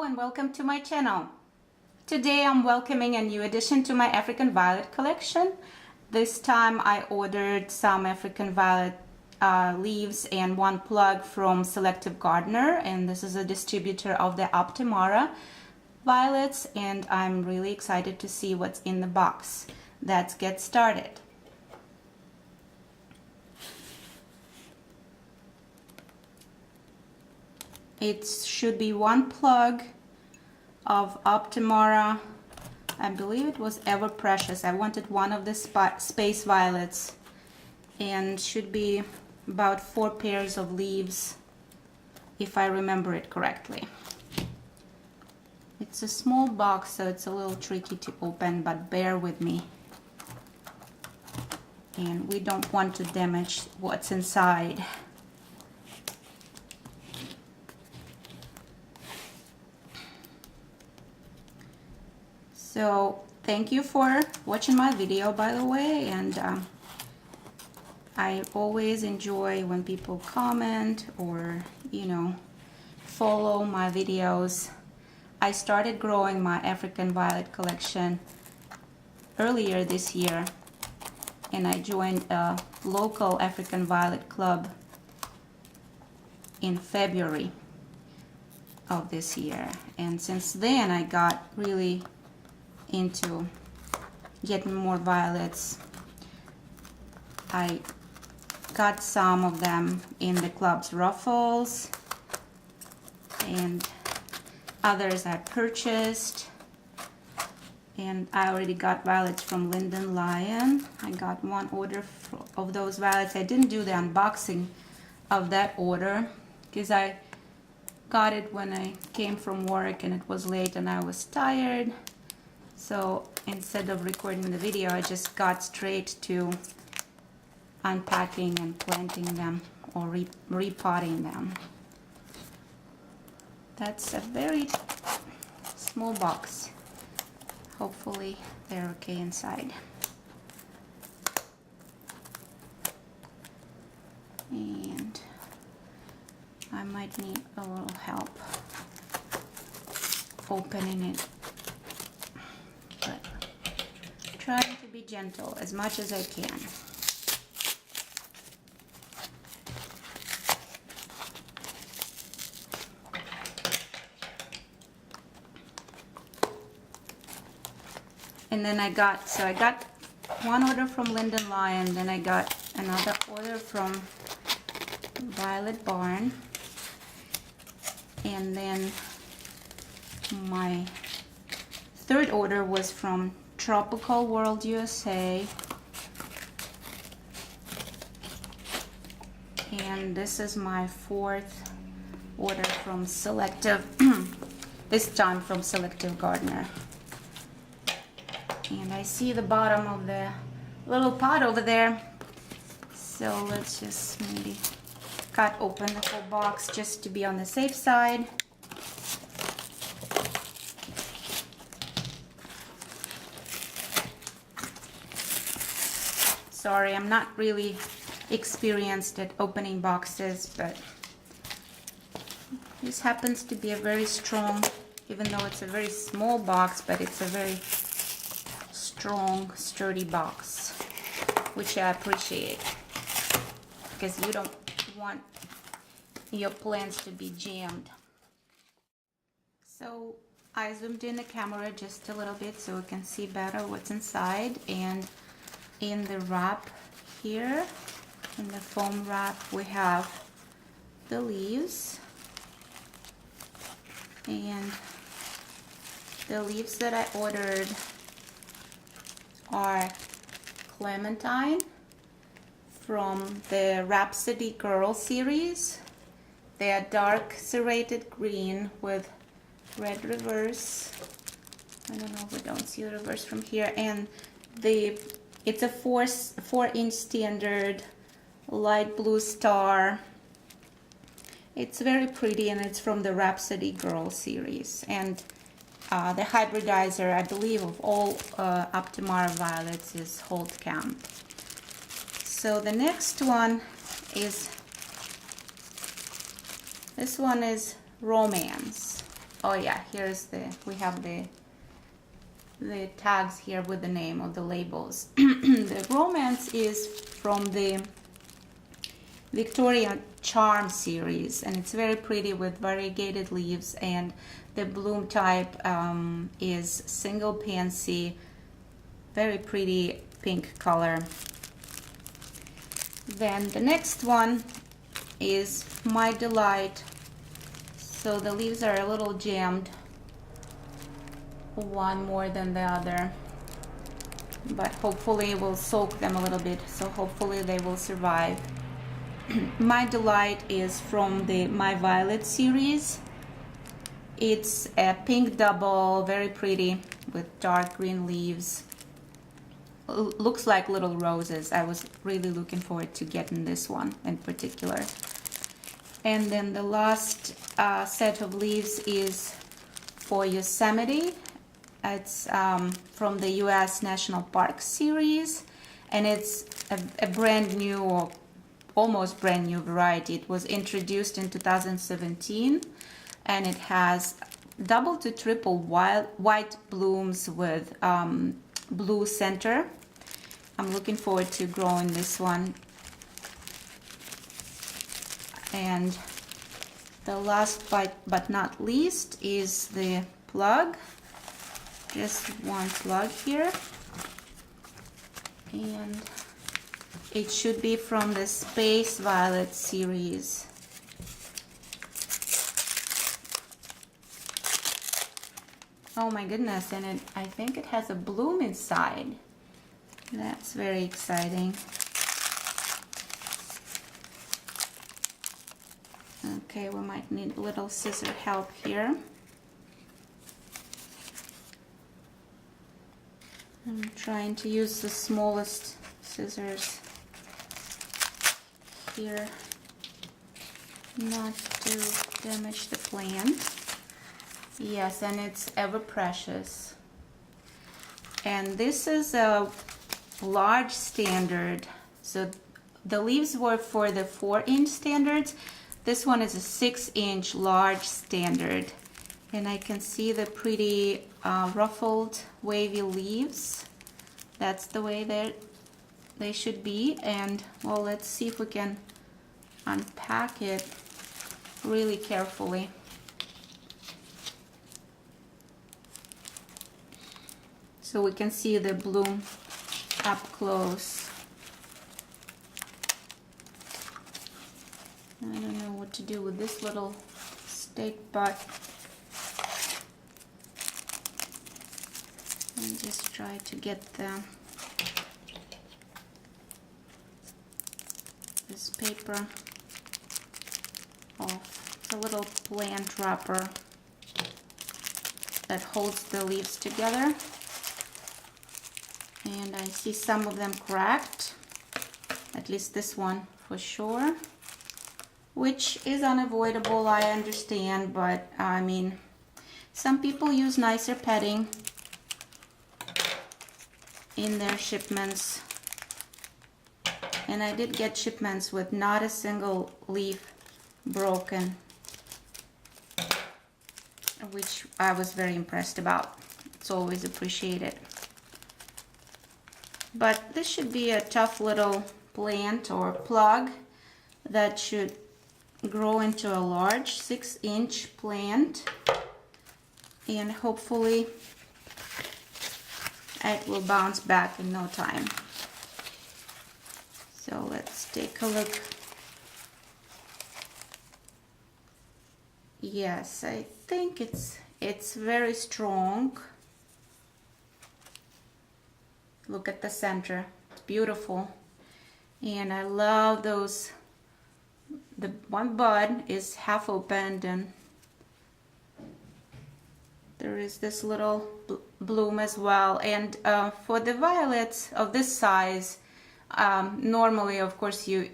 and welcome to my channel. Today I'm welcoming a new addition to my African Violet collection. This time I ordered some African Violet leaves and one plug from Selective Gardner, and this is a distributor of the Optimara violets, and I'm really excited to see what's in the box. Let's get started. It should be one plug of Optimara. I believe it was Ever Precious. I wanted one of the space violets, and should be about 4 pairs of leaves if I remember it correctly. It's a small box, so it's a little tricky to open, but bear with me. And we don't want to damage what's inside. So thank you for watching my video, by the way, and I always enjoy when people comment or, you know, follow my videos. I started growing my African Violet collection earlier this year, and I joined a local African Violet club in February of this year, and since then I got really into getting more violets. I got some of them in the club's ruffles, and others I purchased, and I already got violets from Linden Lion. I got one order of those violets. I didn't do the unboxing of that order because I got it when I came from work and it was late and I was tired. So instead of recording the video, I just got straight to unpacking and planting them or repotting them. That's a very small box. Hopefully they're okay inside. And I might need a little help opening it. But trying to be gentle as much as I can. And then I got one order from Linden Lion, then I got another order from Violet Barn, and then my third order was from Tropical World USA, and this is my fourth order from Selective, this time from Selective Gardner. And I see the bottom of the little pot over there, so let's just maybe cut open the whole box just to be on the safe side. Sorry, I'm not really experienced at opening boxes, but this happens to be a very strong, even though it's a very small box, but it's a very strong, sturdy box, which I appreciate, because you don't want your plants to be jammed. So I zoomed in the camera just a little bit so we can see better what's inside, and in the wrap here, in the foam wrap, we have the leaves, and the leaves that I ordered are Clementine from the Rhapsodie Girl series. They are dark serrated green with red reverse. I don't know if we don't see the reverse from here, and it's a 4-inch standard light blue star. It's very pretty, and it's from the Rhapsodie Girl series. And the hybridizer, I believe, of all Optimara violets is Hold Camp. So the next one is, this one is Romance. oh yeah, we have the tags here with the name of the labels. The romance is from the Victorian Charm series, and it's very pretty with variegated leaves, and the bloom type is single pansy, very pretty pink color. Then the next one is My Delight. So the leaves are a little jammed, one more than the other, but hopefully we'll soak them a little bit, so hopefully they will survive. My Delight is from the myViolet series. It's a pink double, very pretty, with dark green leaves. Looks like little roses. I was really looking forward to getting this one in particular. And then the last set of leaves is for Yosemite. It's from the US National Park series, and it's a brand new, or almost brand new variety. It was introduced in 2017, and it has double to triple white blooms with blue center. I'm looking forward to growing this one. And the last but not least is the plug. Just one plug here, and it should be from the Space Violet series. Oh my goodness, and I think it has a bloom inside. That's very exciting. Okay, we might need a little scissor help here. I'm trying to use the smallest scissors here, not to damage the plant. Yes, and it's Ever Precious. And this is a large standard. So the leaves were for the 4-inch standards. This one is a 6-inch large standard. And I can see the pretty ruffled wavy leaves. That's the way that they should be. And well, let's see if we can unpack it really carefully. So we can see the bloom up close. I don't know what to do with this little stake butt. And just try to get this paper off. It's a little plant wrapper that holds the leaves together. And I see some of them cracked, at least this one for sure, which is unavoidable, I understand, but I mean, some people use nicer padding in their shipments, and I did get shipments with not a single leaf broken, which I was very impressed about. It's always appreciated. But this should be a tough little plant or plug that should grow into a large 6-inch plant, and hopefully it will bounce back in no time. So let's take a look. Yes, I think it's very strong. Look at the center, it's beautiful. And I love those, the one bud is half opened, and there is this little bloom as well. And for the violets of this size, normally of course you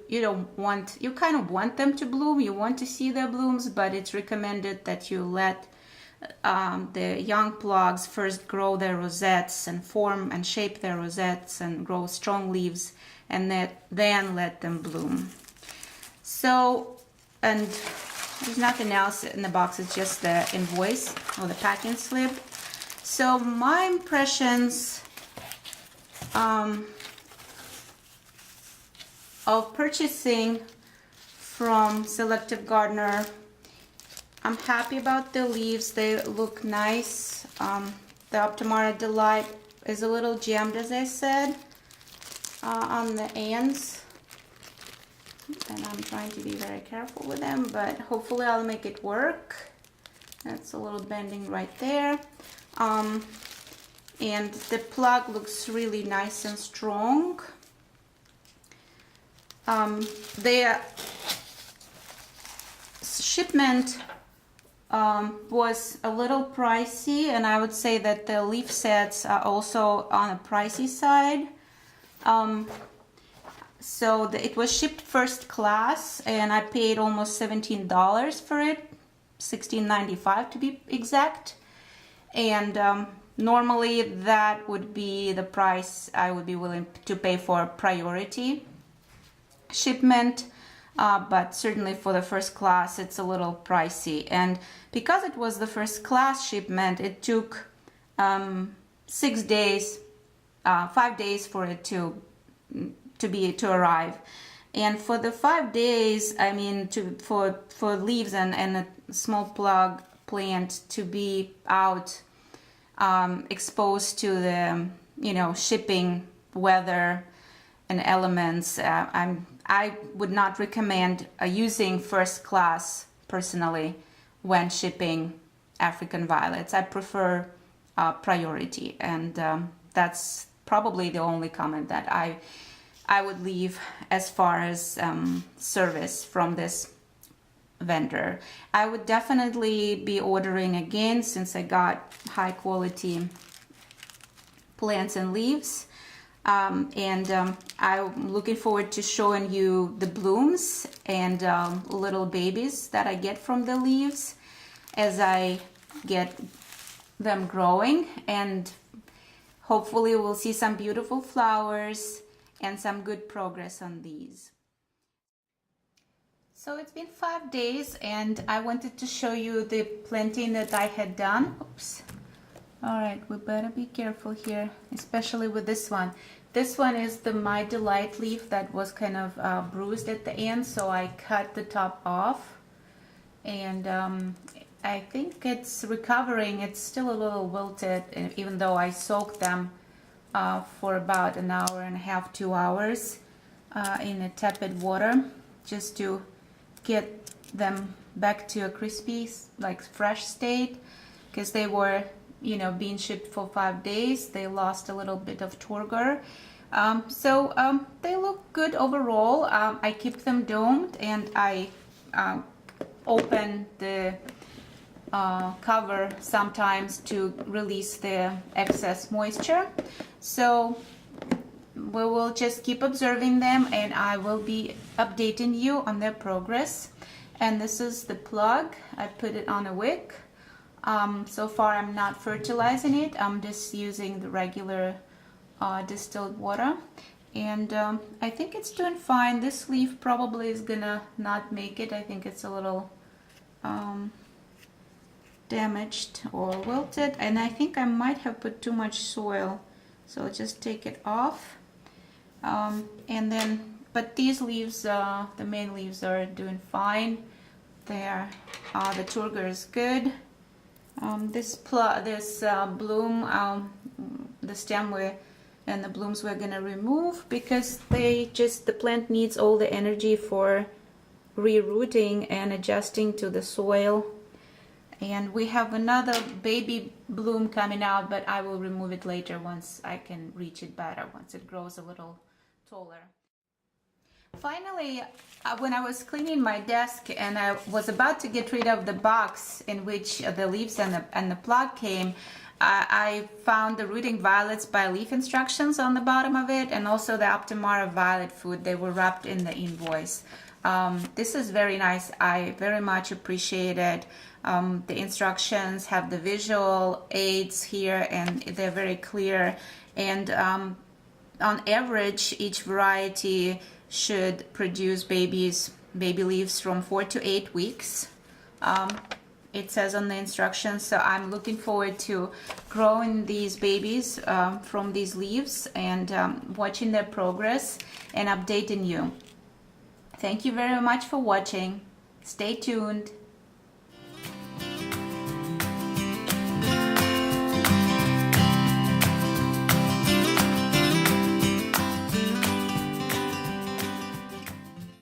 don't want, you kind of want them to bloom, you want to see their blooms, but it's recommended that you let the young plugs first grow their rosettes and form and shape their rosettes and grow strong leaves, and then let them bloom. So, and There's nothing else in the box, it's just the invoice or the packing slip. So my impressions of purchasing from Selective Gardner, I'm happy about the leaves, they look nice. The Optimara Delight is a little jammed, as I said, on the ends. And I'm trying to be very careful with them, but hopefully I'll make it work. That's a little bending right there. And the plug looks really nice and strong. The shipment was a little pricey, and I would say that the leaf sets are also on a pricey side. So it was shipped first class, and I paid almost $17 for it, $16.95 to be exact. And normally that would be the price I would be willing to pay for priority shipment, but certainly for the first class it's a little pricey. And because it was the first class shipment, it took 6 days, 5 days for it to arrive. And for the 5 days, I mean, for leaves and a small plug plant to be out, exposed to the shipping weather and elements, I would not recommend using first class personally when shipping African violets. I prefer priority, and that's probably the only comment that I would leave as far as service from this vendor. I would definitely be ordering again, since I got high quality plants and leaves. I'm looking forward to showing you the blooms and little babies that I get from the leaves as I get them growing, and hopefully we'll see some beautiful flowers and some good progress on these. So it's been 5 days, and I wanted to show you the planting that I had done. Oops. All right, we better be careful here, especially with this one. This one is the My Delight leaf that was kind of bruised at the end, so I cut the top off. And I think it's recovering. It's still a little wilted, even though I soaked them for about an hour and a half, 2 hours in a tepid water, just to get them back to a crispy, like fresh state, because they were being shipped for 5 days. They lost a little bit of turgor. So they look good overall. I keep them domed, and I open the cover sometimes to release the excess moisture. So we will just keep observing them, and I will be updating you on their progress. And this is the plug. I put it on a wick. So far I'm not fertilizing it, I'm just using the regular distilled water, and I think it's doing fine. This leaf probably is gonna not make it. I think it's a little damaged or wilted, and I think I might have put too much soil, so I'll just take it off. And then, but these leaves, the main leaves, are doing fine. The turgor is good. This bloom, the stem and the blooms we're gonna remove, because the plant needs all the energy for rerooting and adjusting to the soil. And we have another baby bloom coming out, but I will remove it later once I can reach it better, once it grows a little taller. Finally, when I was cleaning my desk and I was about to get rid of the box in which the leaves and the plug came, I found the Rooting Violets by Leaf instructions on the bottom of it, and also the Optimara violet food. They were wrapped in the invoice. This is very nice. I very much appreciate it. The instructions have the visual aids here, and they're very clear. And on average, each variety should produce baby leaves from 4 to 8 weeks. It says on the instructions. So I'm looking forward to growing these babies from these leaves and watching their progress and updating you. Thank you very much for watching. Stay tuned.